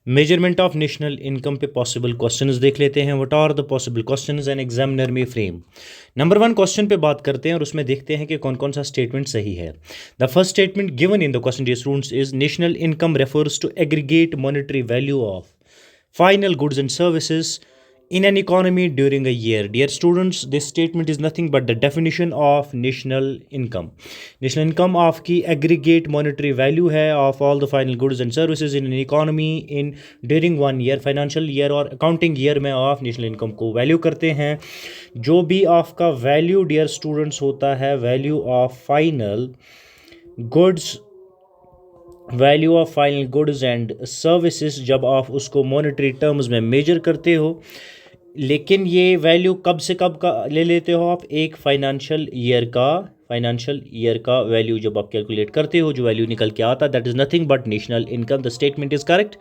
Measurement of national income पे possible questions देख लेते हैं। What are the possible questions an examiner में फ्रेम। नंबर 1 क्वेश्चन पे बात करते हैं और उसमें देखते हैं कि कौन कौन सा स्टेटमेंट सही है। The first statement given in the question dear students is national income refers to aggregate monetary value of final goods and services in an economy during a year. Dear students, this statement is nothing but the definition of national income. National income आपकी aggregate monetary value है of all the final goods and services in an economy in during one year, financial year और accounting year में आप national income को value करते हैं। जो भी आपका value dear students होता है value of final goods, value of final goods and services, जब आप उसको मॉनेटरी टर्म्स में मेजर करते हो, लेकिन ये वैल्यू कब से कब का ले लेते हो आप, एक फाइनेंशियल ईयर का वैल्यू जब आप कैलकुलेट करते हो, जो वैल्यू निकल के आता, that is nothing but national income. The statement is correct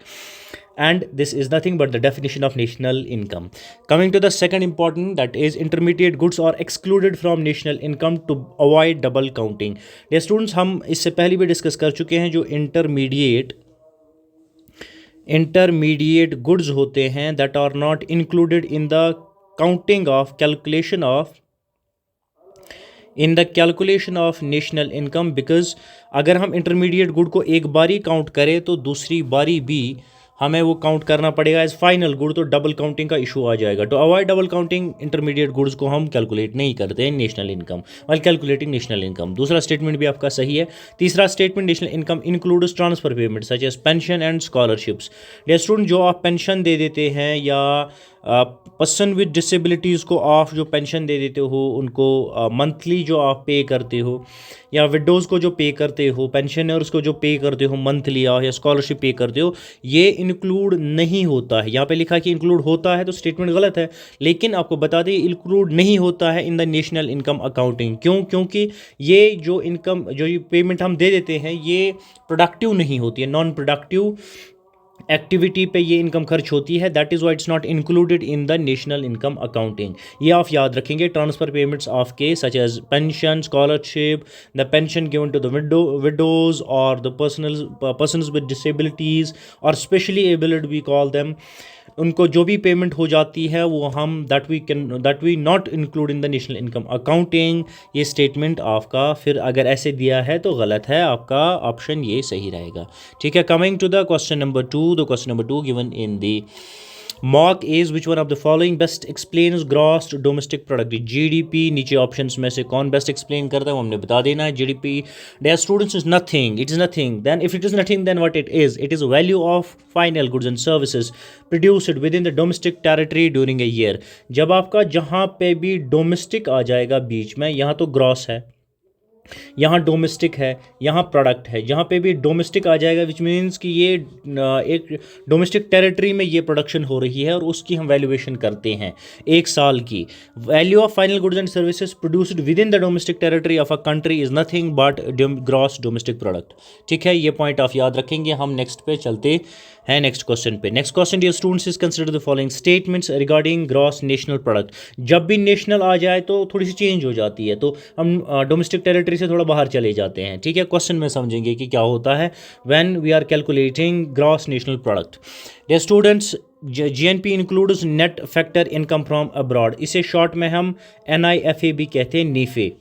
and this is nothing but the definition of national income. Coming to the second important, that is intermediate goods are excluded from national income to avoid double counting. Dear students, हम इससे पहले भी discuss कर चुके हैं, जो intermediate goods होते हैं that are not included in the calculation of national income, because अगर हम इंटरमीडिएट गुड को एक बारी काउंट करें तो दूसरी बारी भी हमें वो काउंट करना पड़ेगा एज फाइनल गुड, तो डबल काउंटिंग का इशू आ जाएगा। तो avoid double counting intermediate goods को हम कैलकुलेट नहीं करते हैं national income while calculating national income. दूसरा स्टेटमेंट भी आपका सही है। तीसरा statement, national income includes transfer payment such as pension and scholarships. Dear student, जो आप पेंशन दे देते हैं या पर्सन विद डिसेबिलिटीज़ को आप जो पेंशन दे देते हो, उनको मंथली जो आप पे करते हो, या विडोज़ को जो पे करते हो, पेंशनर्स को जो पे करते हो मंथली या स्कॉलरशिप पे करते हो, ये इंक्लूड नहीं होता है। यहाँ पे लिखा कि इंक्लूड होता है, तो स्टेटमेंट गलत है। लेकिन आपको बता दें इंक्लूड नहीं होता है in the national income accounting. क्यों? क्योंकि ये जो इनकम, जो ये पेमेंट हम दे देते हैं, ये प्रोडक्टिव नहीं होती है, नॉन प्रोडक्टिव एक्टिविटी पे ये इनकम खर्च होती है। That is why it's not included in the national income accounting. ये आप याद रखेंगे। ट्रांसफर पेमेंट्स ऑफ के such as pension, scholarship, the pension given to the widows और द पर्सनस विद डिसेबिलिटीज़ और specially abled we call them, उनको जो भी पेमेंट हो जाती है वो हम that we not include in the national income accounting. ये स्टेटमेंट आपका फिर अगर ऐसे दिया है तो गलत है, आपका ऑप्शन ये सही रहेगा। ठीक है। Coming to the question number 2, the question number 2 given in the mock is which one of the following best explains gross domestic product. GDP नीचे ऑप्शंस में से कौन बेस्ट एक्सप्लेन करता है वो हमने बता देना है। GDP dear students is nothing, it is nothing, then if it is nothing then what it is value of final goods and services produced within the domestic territory during a year. जब आपका जहाँ पे भी domestic आ जाएगा बीच में, यहाँ तो gross है, यहाँ डोमेस्टिक है, यहाँ प्रोडक्ट है, जहाँ पे भी डोमेस्टिक आ जाएगा विच मीन्स कि ये एक डोमेस्टिक टेरिटरी में ये प्रोडक्शन हो रही है और उसकी हम वैल्यूएशन करते हैं एक साल की। Value of final goods and services produced within the domestic territory of a country is nothing but gross domestic product. ठीक है, ये पॉइंट आप याद रखेंगे। हम नेक्स्ट पे चलते हैं, नेक्स्ट क्वेश्चन पे। Next question dear students is consider the following statements regarding gross national product. जब भी नेशनल आ जाए तो थोड़ी सी चेंज हो जाती है, तो हम डोमेस्टिक टेरिटरी से थोड़ा बाहर चले जाते हैं। ठीक है, क्वेश्चन में समझेंगे कि क्या होता है when we are calculating gross national product. Dear students, GNP includes net factor income from abroad, इसे शॉर्ट में हम NIFA भी कहते हैं, नीफे।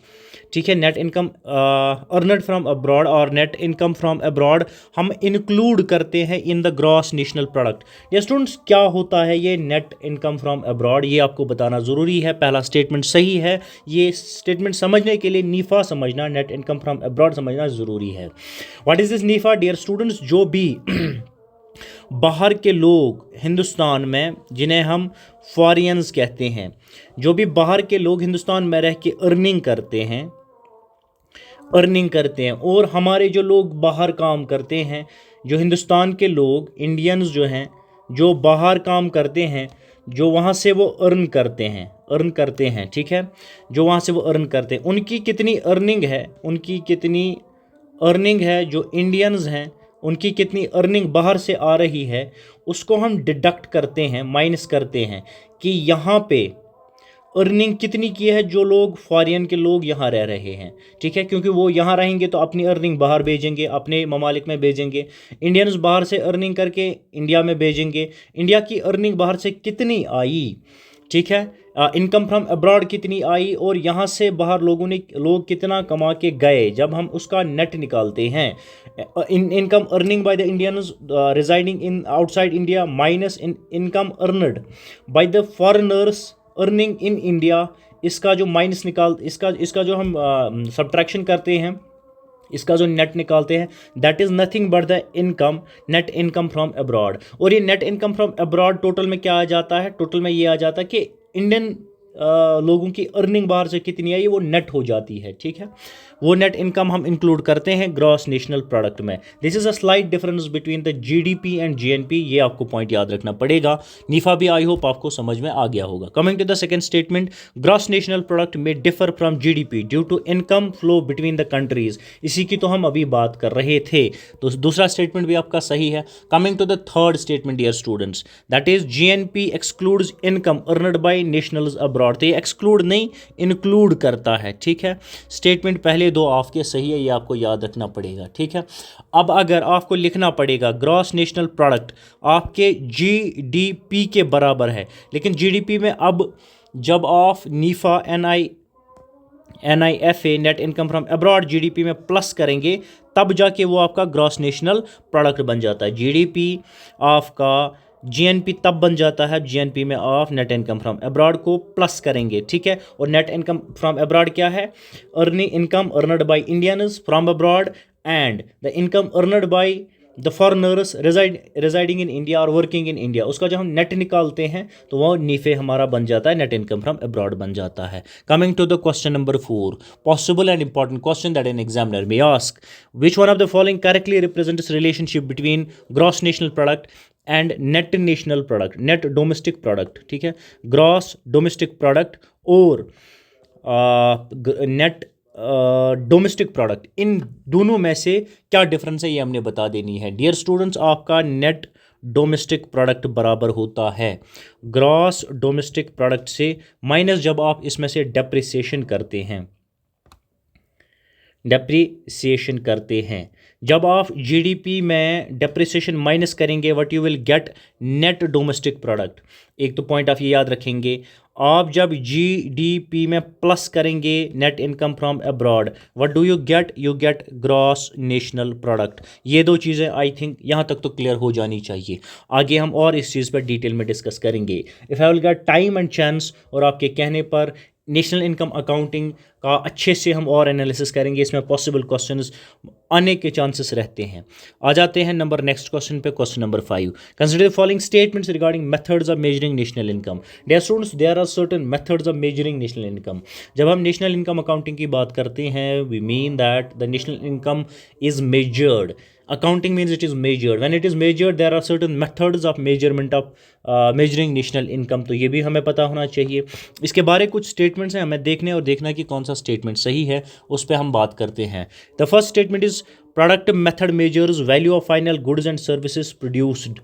ठीक है, net income earned from abroad और नेट इनकम फ्रॉम अब्रॉड हम इंक्लूड करते हैं in the gross national product. ये स्टूडेंट्स, क्या होता है ये नेट इनकम फ्रॉम अब्रॉड, ये आपको बताना ज़रूरी है। पहला स्टेटमेंट सही है, ये स्टेटमेंट समझने के लिए नीफा समझना, नेट इनकम फ्रॉम अब्रॉड समझना ज़रूरी है। What is this NIFA? Dear students, जो भी बाहर के लोग हिंदुस्तान में, जिन्हें हम फॉरियंस कहते हैं, जो भी बाहर के लोग हिंदुस्तान में रह के अर्निंग करते हैं और हमारे जो लोग बाहर काम करते हैं, जो हिंदुस्तान के लोग इंडियंस जो हैं, जो बाहर काम करते हैं, जो वहाँ से वो अर्न करते हैं, ठीक है, जो वहाँ से वो अर्न करते हैं, उनकी कितनी अर्निंग है, जो इंडियंस हैं उनकी कितनी अर्निंग बाहर से आ रही है, उसको हम डिडक्ट करते हैं, माइनस करते हैं कि यहाँ पे अर्निंग कितनी की है जो लोग फॉरेन के लोग यहाँ रह रहे हैं, ठीक है, क्योंकि वो यहाँ रहेंगे तो अपनी अर्निंग बाहर भेजेंगे, अपने ममालिक में भेजेंगे। इंडियंस बाहर से अर्निंग करके इंडिया में भेजेंगे। इंडिया की अर्निंग बाहर से कितनी आई, ठीक है, इनकम फ्रॉम अब्रॉड कितनी आई, और यहाँ से बाहर लोग कितना कमा के गए, जब हम उसका नेट निकालते हैं, income earning by the Indians residing in outside India minus income earned by the foreigners earning in India, इसका जो माइनस इसका जो हम सब्ट्रैक्शन करते हैं, इसका जो नेट निकालते हैं, that is nothing but the income, net income from abroad. और ये net income from abroad total में क्या आ जाता है, टोटल में ये आ जाता है कि इंडियन लोगों की अर्निंग बाहर से कितनी आई वो नेट हो जाती है, ठीक है। वो नेट इनकम हम इंक्लूड करते हैं ग्रॉस नेशनल प्रोडक्ट में। This is a slight difference between the GDP and GNP, ये आपको पॉइंट याद रखना पड़ेगा। नीफा भी आई होप आपको समझ में आ गया होगा। Coming to the second statement, gross national product में differ from GDP due to income flow between the countries, इसी की तो हम अभी बात कर रहे थे, तो दूसरा स्टेटमेंट भी आपका सही है। Coming to the third statement dear students, that is GNP excludes income earned by nationals abroad, तो ये एक्सक्लूड नहीं इंक्लूड करता है, ठीक है। स्टेटमेंट पहले दो आपके सही है, ये आपको याद रखना पड़ेगा, ठीक है। अब अगर आपको लिखना पड़ेगा ग्रॉस नेशनल प्रोडक्ट आपके जीडीपी के बराबर है, लेकिन जीडीपी में अब जब आप Nipah NIFA net income from abroad GDP में प्लस करेंगे तब जाके वो आपका ग्रॉस नेशनल प्रोडक्ट बन जाता है। जीडीपी आपका जीएनपी तब बन जाता है, जीएनपी में आप नेट इनकम फ्रॉम अब्रॉड को प्लस करेंगे, ठीक है। और नेट इनकम फ्रॉम अब्रॉड क्या है, earning income earned by Indians from abroad and the income earned by the foreigners residing in India और वर्किंग इन इंडिया, उसका जब हम नेट निकालते हैं तो वो नीफे हमारा बन जाता है, नेट इनकम फ्रॉम अब्रॉड बन जाता है। Coming to the question number 4, possible and important question that an examiner may ask, which one of the following correctly represents relationship between gross national product and net national product, net domestic product, ठीक है, gross domestic product और net domestic product, इन दोनों में से क्या difference है ये हमने बता देनी है। डियर स्टूडेंट्स, आपका नेट डोमेस्टिक प्रोडक्ट बराबर होता है ग्रॉस डोमेस्टिक प्रोडक्ट से माइनस जब आप इसमें से डेप्रिसिएशन करते हैं, डेप्रिसिएशन करते हैं। जब आप जीडीपी में डेप्रिसिएशन माइनस करेंगे what you will get net domestic product. एक तो पॉइंट आप ये याद रखेंगे, आप जब जीडीपी में प्लस करेंगे net income from abroad what do you get gross national product. ये दो चीज़ें आई थिंक यहाँ तक तो क्लियर हो जानी चाहिए। आगे हम और इस चीज़ पर डिटेल में डिस्कस करेंगे if I will get time and chance, और आपके कहने पर नेशनल इनकम अकाउंटिंग का अच्छे से हम और एनालिसिस करेंगे, इसमें पॉसिबल क्वेश्चंस आने के चांसेस रहते हैं। आ जाते हैं नेक्स्ट क्वेश्चन पे, question number 5, consider the following statements regarding methods of measuring national income. Dear students, there are certain methods of measuring national income. जब हम नेशनल इनकम अकाउंटिंग की बात करते हैं we mean that the national income is measured, accounting means it is measured, when it is measured there are certain methods of measurement of measuring national income, तो ये भी हमें पता होना चाहिए। इसके बारे कुछ स्टेटमेंट्स हैं, हमें देखने और देखना कि कौन सा स्टेटमेंट सही है, उस पर हम बात करते हैं। The first statement is product method measures value of final goods and services produced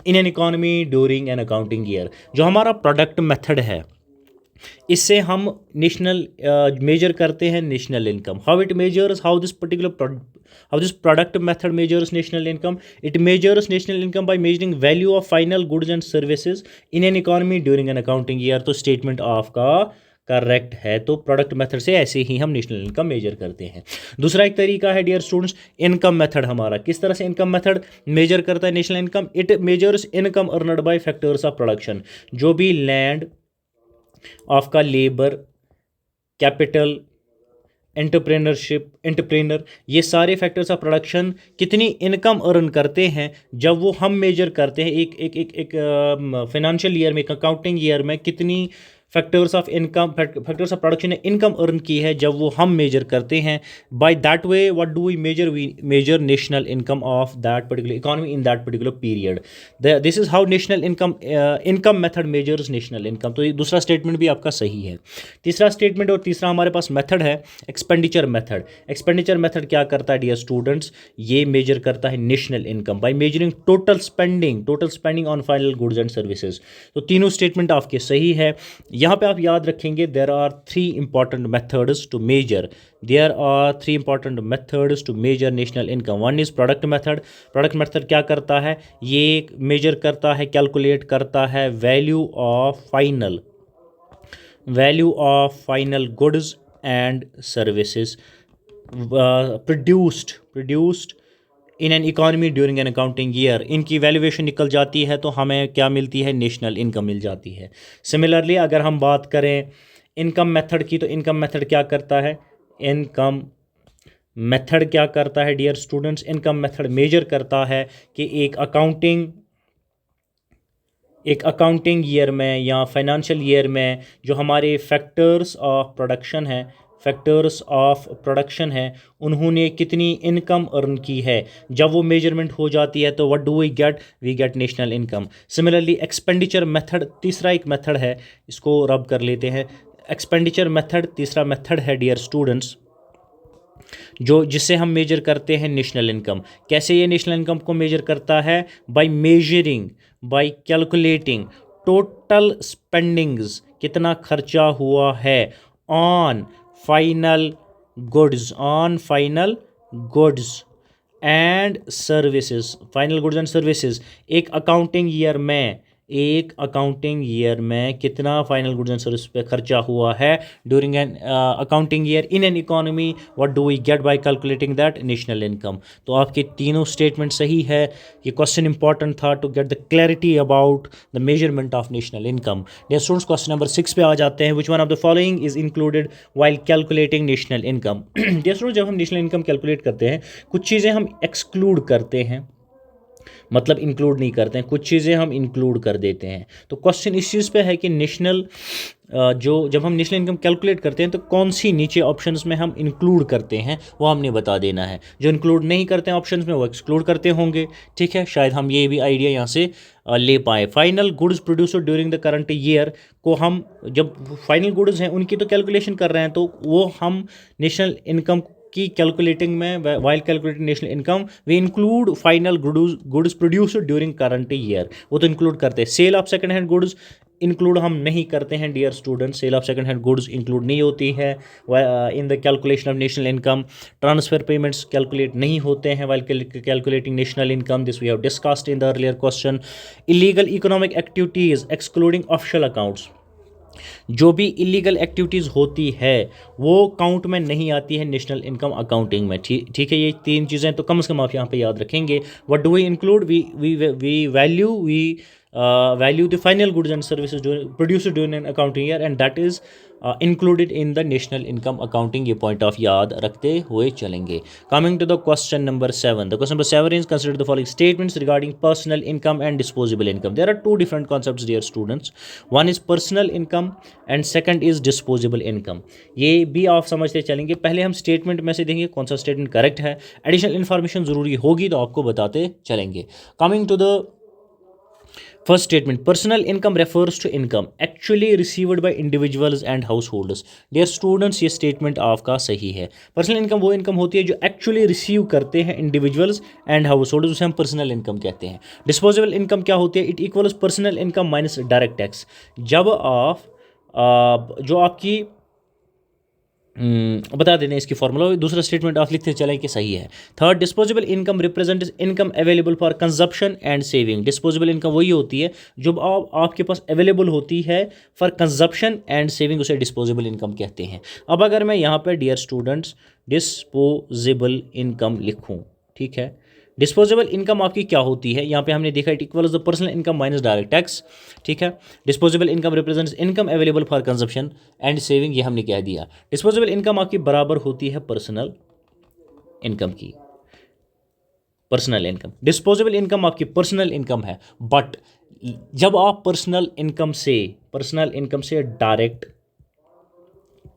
in an economy during an accounting year. जो हमारा प्रोडक्ट मेथड है इससे हम नेशनल मेजर करते हैं national income. How it measures, how this product method measures national income, it measures national income by measuring value of final goods and services in an economy during an accounting year। तो statement आपका correct है, तो product method से ऐसे ही हम national income major करते हैं। दूसरा एक तरीका है डियर स्टूडेंट्स, इनकम मेथड हमारा किस तरह से इनकम मेथड मेजर करता है national income, it measures income earned bye factors of production. जो भी लैंड आपका लेबर कैपिटल एंटरप्रेनर ये सारे फैक्टर्स ऑफ प्रोडक्शन कितनी इनकम अर्न करते हैं जब वो हम मेजर करते हैं एक फाइनेंशियल ईयर में, एक अकाउंटिंग ईयर में कितनी फैक्टर्स ऑफ प्रोडक्शन ने इनकम अर्न की है जब वो हम मेजर करते हैं। By that way what do we measure national income of that particular economy in that particular period. This is how national income method measures national income. तो ये दूसरा स्टेटमेंट भी आपका सही है। तीसरा स्टेटमेंट और तीसरा हमारे पास मेथड है एक्सपेंडिचर मेथड। एक्सपेंडिचर मेथड क्या करता है डियर स्टूडेंट्स, ये मेजर करता है national income by measuring total spending on final goods and services. तो तीनों स्टेटमेंट आपके सही है। यहाँ पे आप याद रखेंगे there are three important methods to measure national income. One is product method. Product method क्या करता है, ये मेजर करता है, कैलकुलेट करता है value of final goods and services produced in an economy during an accounting year. इनकी valuation निकल जाती है तो हमें क्या मिलती है, नेशनल इनकम मिल जाती है। सिमिलरली अगर हम बात करें इनकम मेथड की, तो इनकम मेथड क्या करता है, dear students, income method measure करता है कि एक अकाउंटिंग ईयर में या फाइनेंशियल ईयर में जो हमारे फैक्टर्स ऑफ प्रोडक्शन है उन्होंने कितनी इनकम अर्न की है। जब वो मेजरमेंट हो जाती है तो what do we get national income. Similarly expenditure method तीसरा एक मेथड है, इसको रब कर लेते हैं। एक्सपेंडिचर मेथड तीसरा मेथड है डियर स्टूडेंट्स, जिससे हम मेजर करते हैं नेशनल इनकम। कैसे ये नेशनल इनकम को मेजर करता है, बाय कैलकुलेटिंग टोटल स्पेंडिंग्स, कितना खर्चा हुआ है on final goods and services. एक अकाउंटिंग ईयर में कितना फाइनल गुड्स एंड सर्विस पे खर्चा हुआ है during an accounting year in an economy, what do we get by calculating that national income. तो आपके तीनों स्टेटमेंट सही है। ये क्वेश्चन इंपॉर्टेंट था to get the clarity about the measurement of national income. Dear students, question number 6 पे आ जाते हैं। Which one of the following is included while calculating national income. Dear students, जब हम नेशनल इनकम कैलकुलेट करते हैं कुछ चीज़ें हम एक्सक्लूड करते हैं, मतलब इंक्लूड नहीं करते हैं, कुछ चीज़ें हम इंक्लूड कर देते हैं। तो क्वेश्चन इस चीज़ पे है कि जब हम नेशनल इनकम कैलकुलेट करते हैं तो कौन सी नीचे ऑप्शंस में हम इंक्लूड करते हैं वो हमने बता देना है। जो इंक्लूड नहीं करते हैं ऑप्शंस में वो एक्सक्लूड करते होंगे, ठीक है। शायद हम ये भी आइडिया यहाँ से ले पाए। Final goods producer during the current year को हम जब फाइनल गुड्स हैं उनकी तो कैलकुलेशन कर रहे हैं, तो वो हम नेशनल इनकम की कैलकुलेटिंग में while calculating national income we include final goods produced during current year, वो तो इंक्लूड करते हैं। Sale of second hand goods include हम नहीं करते हैं dear students, sale of second hand goods include नहीं होती है in the calculation of national income. Transfer payments calculate नहीं होते हैं while calculating national income, this we have discussed in the earlier question. Illegal economic activities excluding official accounts, जो भी illegal activities होती है वो काउंट में नहीं आती है नेशनल इनकम अकाउंटिंग में, ठीक है। ये तीन चीज़ें तो कम से कम आप यहाँ पे याद रखेंगे। What do we include, we value the final goods and services produced during an accounting year and that is included in the national income accounting. ये पॉइंट ऑफ याद रखते हुए चलेंगे। Coming to the question number 7, the question number 7 is consider the following statements regarding personal income and disposable income. There are two different concepts dear students, one is personal income and second is disposable income. ये भी आप समझते चलेंगे। पहले हम statement में से देखेंगे कौन सा स्टेटमेंट करेक्ट है, एडिशनल इन्फॉर्मेशन ज़रूरी होगी तो आपको बताते चलेंगे। Coming to the first statement, personal income refers to income actually received by individuals and householders. Dear students, ये स्टेटमेंट आपका सही है। पर्सनल इनकम वो इनकम होती है जो एक्चुअली रिसीव करते हैं इंडिविजुअल्स एंड हाउस होल्डर्स, उसे हम पर्सनल इनकम कहते हैं। डिस्पोजेबल इनकम क्या होती है, it equals personal income minus direct tax. जब आप जो आपकी बता देते हैं इसकी फॉर्मूला, दूसरा स्टेटमेंट आप लिखते चलें कि सही है। Third, disposable income represents income available for consumption and saving. Disposable income वही होती है जो आपके पास अवेलेबल होती है फॉर कंजप्शन एंड सेविंग, उसे डिस्पोजेबल इनकम कहते हैं। अब अगर मैं यहाँ पर डियर स्टूडेंट्स डिस्पोजेबल इनकम लिखूँ, ठीक है, डिस्पोजेबल इनकम आपकी क्या होती है, यहाँ पे हमने देखा it equals the personal income minus direct tax, ठीक है। Disposable income represents income available for consumption and saving, ये हमने कह दिया। डिस्पोजेबल इनकम आपकी बराबर होती है पर्सनल इनकम की, पर्सनल इनकम। डिस्पोजेबल इनकम आपकी पर्सनल इनकम है, बट जब आप पर्सनल इनकम से डायरेक्ट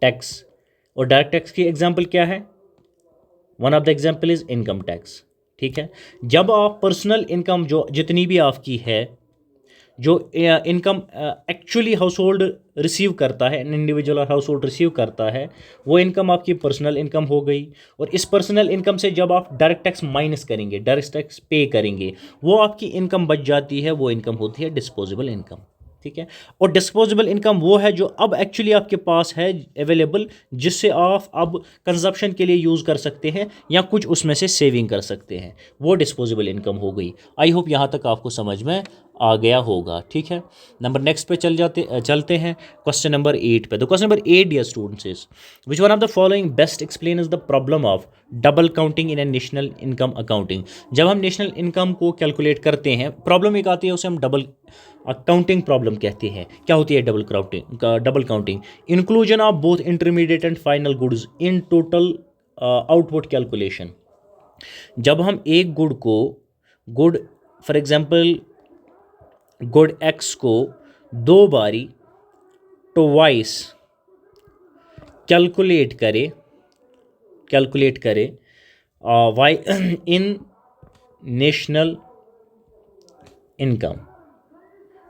टैक्स, और डायरेक्ट टैक्स की एग्जाम्पल क्या है, one of the example is income tax, ठीक है। जब आप पर्सनल इनकम जो जितनी भी आपकी है, जो income actually house hold receive करता है, इंडिविजुअल और हाउस होल्ड रिसीव करता है, वो इनकम आपकी पर्सनल इनकम हो गई। और इस पर्सनल इनकम से जब आप डायरेक्ट टैक्स माइनस करेंगे, डायरेक्ट टैक्स पे करेंगे, वो आपकी इनकम बच जाती है, वो इनकम होती है डिस्पोजेबल इनकम। ठीक है। और डिस्पोजेबल इनकम वो है जो अब एक्चुअली आपके पास है अवेलेबल, जिससे आप अब कंजप्शन के लिए यूज़ कर सकते हैं या कुछ उसमें से सेविंग कर सकते हैं, वो डिस्पोजेबल इनकम हो गई। आई होप यहाँ तक आपको समझ में आ गया होगा, ठीक है। नंबर नेक्स्ट पे चलते हैं क्वेश्चन नंबर 8 पे। तो question number 8 dear students is which one of the following best explain is the problem of double counting in a national income accounting. जब हम नेशनल इनकम को कैलकुलेट करते हैं, प्रॉब्लम एक आती है, उसे हम डबल काउंटिंग प्रॉब्लम कहते हैं। क्या होती है double counting? Inclusion of both intermediate and final goods in total output calculation. जब हम एक good for example good x को दो बारी ट्वाइस कैलकुलेट करे वाई इन नेशनल इनकम,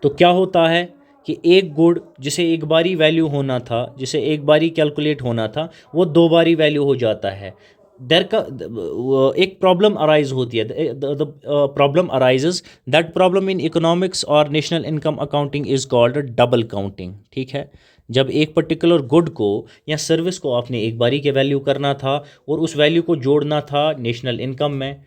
तो क्या होता है कि एक गुड जिसे एक बारी वैल्यू होना था, जिसे एक बारी कैलकुलेट होना था, वो दो बारी वैल्यू हो जाता है। एक प्रॉब्लम अराइज होती है, the problem arises, that problem in economics और national income accounting is called double counting, ठीक है। जब एक पर्टिकुलर गुड को या सर्विस को आपने एक बारी के वैल्यू करना था और उस वैल्यू को जोड़ना था नेशनल इनकम में,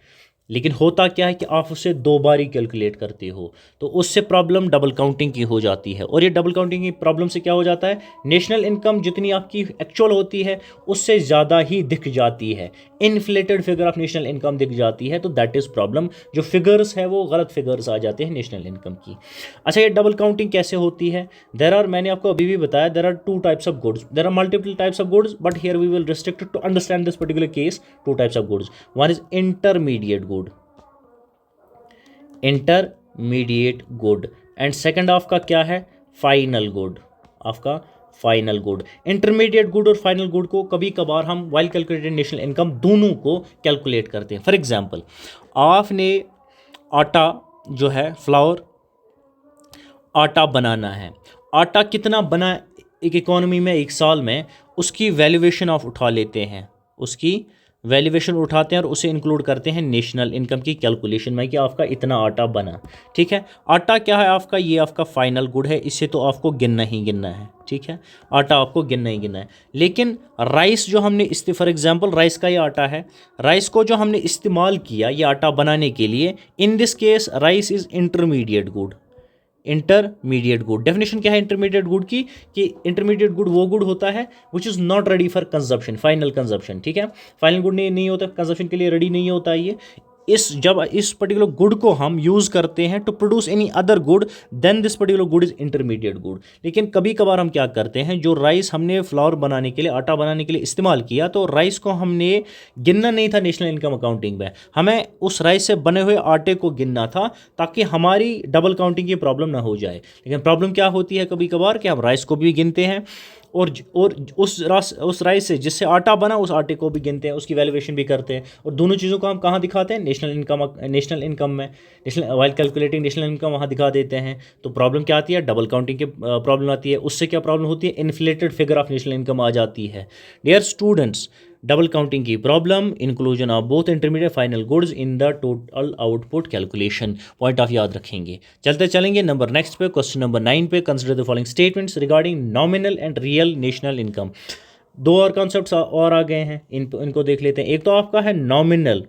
लेकिन होता क्या है कि आप उससे दो बारी कैलकुलेट करते हो, तो उससे प्रॉब्लम डबल काउंटिंग की हो जाती है। और ये डबल काउंटिंग की प्रॉब्लम से क्या हो जाता है, नेशनल इनकम जितनी आपकी एक्चुअल होती है उससे ज़्यादा ही दिख जाती है, inflated figure of national income दिख जाती है। तो दैट इज़ प्रॉब्लम, जो फिगर्स है वो गलत फिगर्स आ जाते हैं नेशनल इनकम की। अच्छा, ये डबल काउंटिंग कैसे होती है? मैंने आपको अभी भी बताया, there are two types of goods, there are multiple types of goods, but here we will restrict to understand this particular case two types of goods. One is intermediate good and second आपका क्या है, final good. आपका final good, intermediate good और final good को कभी कभार हम while calculated national income दोनों को कैलकुलेट करते हैं। फॉर एग्जांपल, आपने आटा जो है फ्लावर आटा बनाना है, आटा कितना बना एक इकोनॉमी में एक साल में, उसकी वैल्यूएशन ऑफ उठा लेते हैं, उसकी वैल्यूएशन उठाते हैं और उसे इंक्लूड करते हैं नेशनल इनकम की कैलकुलेशन में कि आपका इतना आटा बना, ठीक है। आटा क्या है आपका, ये आपका फाइनल गुड है, इससे तो आपको गिनना ही गिनना है, ठीक है। आटा आपको गिनना ही गिनना है। लेकिन राइस जो हमने फॉर एग्जांपल राइस का ये आटा है, राइस को जो हमने इस्तेमाल किया ये आटा बनाने के लिए, in this case rice is intermediate good. Intermediate good, definition क्या है इंटरमीडिएट गुड की, कि इंटरमीडिएट गुड वो गुड होता है which is not ready for consumption, final consumption, ठीक है। फाइनल गुड नहीं होता, कंजप्शन के लिए रेडी नहीं होता ये। जब इस पर्टिकुलर गुड को हम यूज़ करते हैं to produce any other good, then this particular good is intermediate good. लेकिन कभी कभार हम क्या करते हैं, जो राइस हमने फ्लावर बनाने के लिए, आटा बनाने के लिए इस्तेमाल किया, तो राइस को हमने गिनना नहीं था नेशनल इनकम अकाउंटिंग में, हमें उस राइस से बने हुए आटे को गिनना था, ताकि हमारी डबल काउंटिंग की प्रॉब्लम ना हो जाए। लेकिन प्रॉब्लम क्या होती है कभी कभार, कि हम राइस को भी गिनते हैं और उस राइस से जिससे आटा बना उस आटे को भी गिनते हैं, उसकी वैल्यूएशन भी करते हैं, और दोनों चीज़ों को हम कहाँ दिखाते हैं, नेशनल इनकम में, वाइल कैलकुलेटिंग नेशनल इनकम वहाँ दिखा देते हैं। तो प्रॉब्लम क्या आती है, डबल काउंटिंग की प्रॉब्लम आती है। उससे क्या प्रॉब्लम होती है, inflated figure of national income आ जाती है। डियर स्टूडेंट्स, डबल काउंटिंग की problem, inclusion of both intermediate final goods in the total output calculation, point of याद रखेंगे। चलते चलेंगे नंबर नेक्स्ट पे, क्वेश्चन नंबर 9 पे। Consider the following statements regarding nominal and real national income. दो और concepts और आ गए हैं, इनको देख लेते हैं। एक तो आपका है नॉमिनल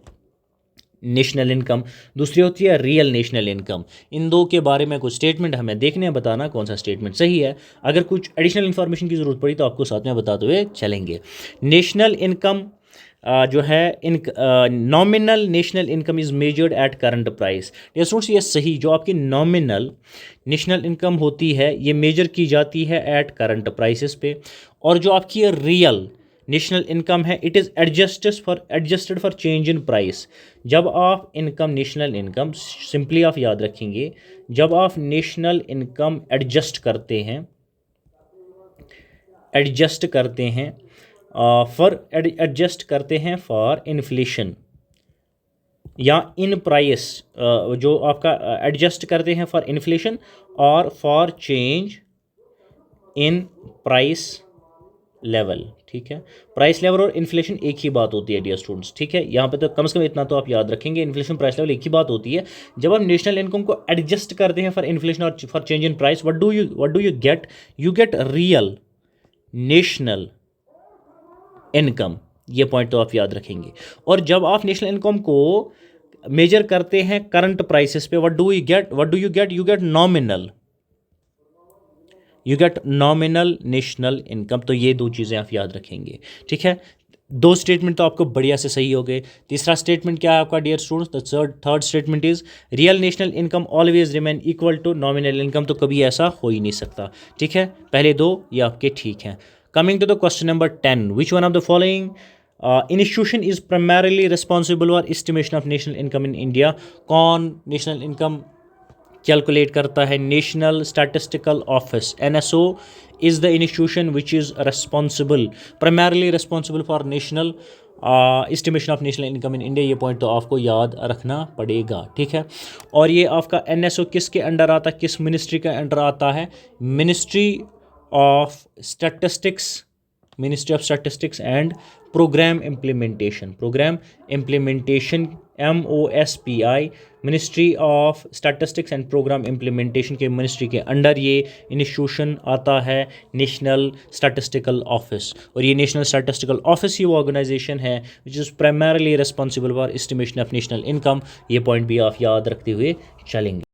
नेशनल इनकम, दूसरी होती है रियल नेशनल इनकम। इन दो के बारे में कुछ स्टेटमेंट हमें देखने हैं, बताना कौन सा स्टेटमेंट सही है। अगर कुछ एडिशनल इन्फॉर्मेशन की ज़रूरत पड़ी तो आपको साथ में बताते हुए चलेंगे। नेशनल इनकम जो है nominal national income is measured at current price. ये स्टूडेंट्स, ये सही, जो आपकी नॉमिनल नेशनल इनकम होती है ये मेजर की जाती है एट करंट प्राइसेस पे, और जो आपकी रियल नेशनल इनकम है it is adjusted for change in price. जब आप इनकम नेशनल इनकम, सिंपली आप याद रखेंगे, जब आप नेशनल इनकम एडजस्ट करते हैं फॉर इन्फ्लेशन या इन प्राइस, जो आपका एडजस्ट करते हैं फॉर इन्फ्लेशन और for change in price level, ठीक है। प्राइस लेवल और इन्फ्लेशन एक ही बात होती है डियर स्टूडेंट्स, ठीक है। यहाँ पे तो कम से कम इतना तो आप याद रखेंगे, इन्फ्लेशन प्राइस लेवल एक ही बात होती है। जब आप नेशनल इनकम को एडजस्ट करते हैं फॉर इन्फ्लेशन और for change in price, what do you get? You get real national income, ये पॉइंट तो आप याद रखेंगे। और जब आप नेशनल इनकम को मेजर करते हैं करंट प्राइसेस पे, what do you get? You get nominal, you get nominal national income. तो ये दो चीज़ें आप याद रखेंगे, ठीक है। दो स्टेटमेंट तो आपको बढ़िया से सही हो गए। तीसरा स्टेटमेंट क्या है आपका dear students? The third statement is real national income always remain equal to nominal income. तो कभी ऐसा हो ही नहीं सकता, ठीक है। पहले दो ये आपके ठीक हैं। Coming to the question number 10, which one of the following institution is primarily responsible for estimation of national income in India? कौन नेशनल इनकम कैलकुलेट करता है? National statistical office, NSO is the institution which is responsible, primarily responsible for national estimation of national income in India. ये point तो आपको याद रखना पड़ेगा, ठीक है। और ये आपका NSO किसके अंडर आता है, किस मिनिस्ट्री के अंडर आता है? Ministry of statistics, ministry of statistics and program implementation, MOSPI, ministry of statistics and program implementation के मिनिस्ट्री के अंडर ये इंस्टीट्यूशन आता है, नेशनल स्टैटिस्टिकल ऑफिस। और ये नेशनल स्टैटिस्टिकल ऑफिस ही वो ऑर्गेनाइजेशन है which is primarily responsible for estimation of national income. ये पॉइंट भी आप याद रखते हुए चलेंगे।